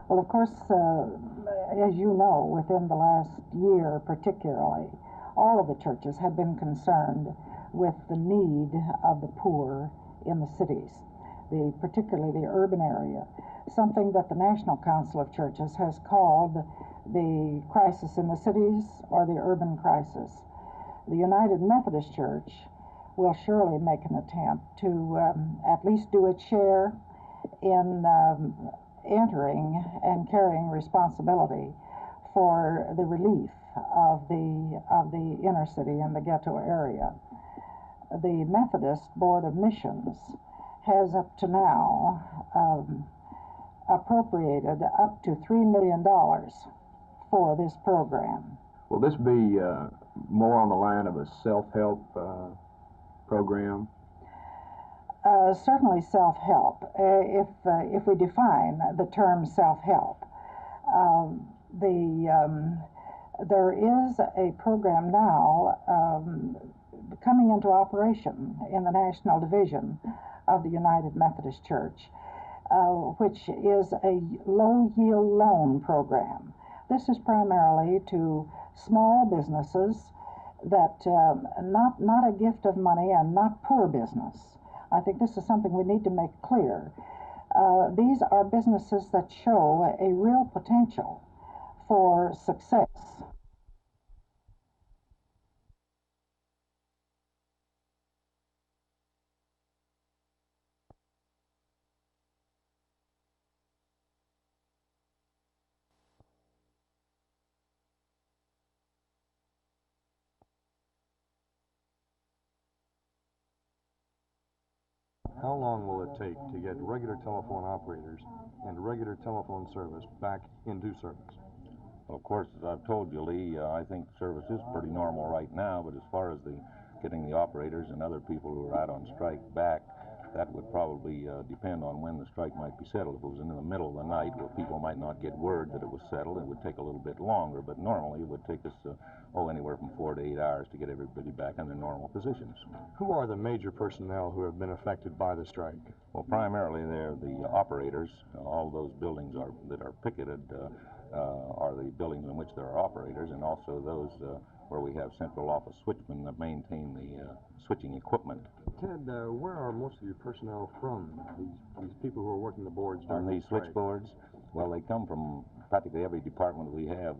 Well, of course, as you know, within the last year particularly, all of the churches have been concerned with the need of the poor in the cities, particularly the urban area, something that the National Council of Churches has called the crisis in the cities or the urban crisis. The United Methodist Church will surely make an attempt to at least do its share in entering and carrying responsibility for the relief of the inner city and the ghetto area. The Methodist Board of Missions has up to now appropriated up to $3 million for this program. Will this be more on the line of a self-help program? Certainly self-help. If we define the term self-help, there is a program now coming into operation in the National Division of the United Methodist Church, which is a low-yield loan program. This is primarily to small businesses that not a gift of money and not poor business. I think this is something we need to make clear. These are businesses that show a real potential for success. How long will it take to get regular telephone operators and regular telephone service back into service? Well, of course, as I've told you, Lee, I think service is pretty normal right now, but as far as getting the operators and other people who are out on strike back, that would probably depend on when the strike might be settled. If it was in the middle of the night where people might not get word that it was settled, it would take a little bit longer, but normally it would take us anywhere from 4 to 8 hours to get everybody back in their normal positions. Who are the major personnel who have been affected by the strike? Well, primarily they're the operators. All those buildings that are picketed are the buildings in which there are operators, and also those where we have central office switchmen that maintain the switching equipment. Ted, where are most of your personnel from, these people who are working the boards during On these the strike? switchboards? Well, they come from practically every department we have.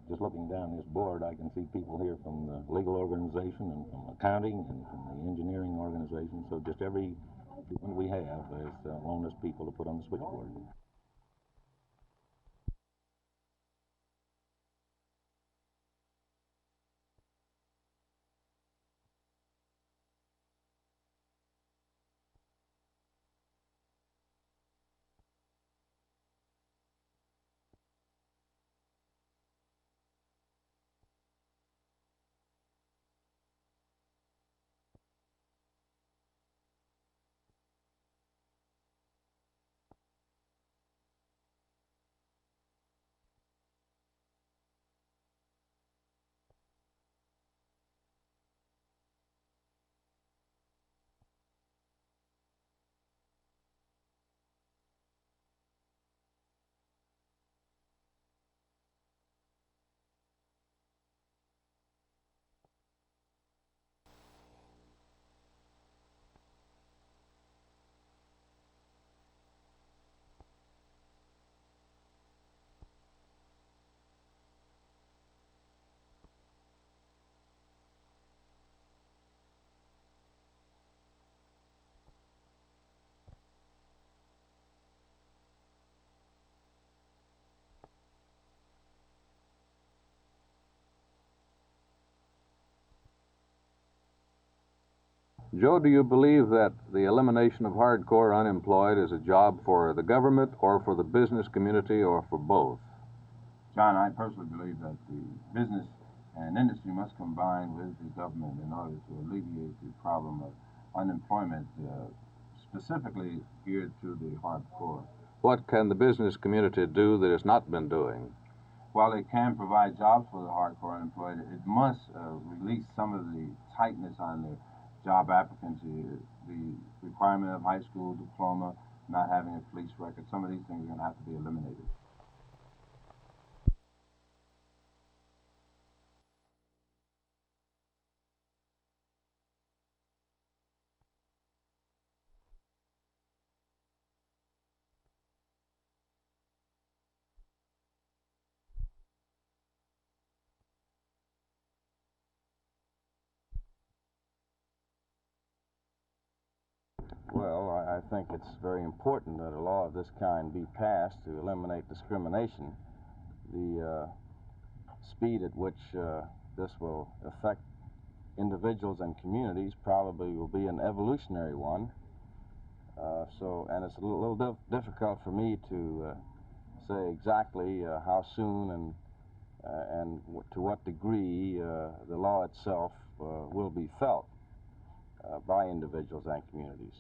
Just looking down this board, I can see people here from the legal organization and from accounting and from the engineering organization. So just every department we have has loaned us people to put on the switchboard. Joe, do you believe that the elimination of hardcore unemployed is a job for the government or for the business community or for both? John, I personally believe that the business and industry must combine with the government in order to alleviate the problem of unemployment, specifically geared to the hardcore. What can the business community do that it's not been doing? While it can provide jobs for the hardcore unemployed, it must release some of the tightness on the job applicants, the requirement of high school diploma, not having a police record. Some of these things are going to have to be eliminated. I think it's very important that a law of this kind be passed to eliminate discrimination. The speed at which this will affect individuals and communities probably will be an evolutionary one. And it's a little difficult for me to say exactly how soon and to what degree the law itself will be felt by individuals and communities.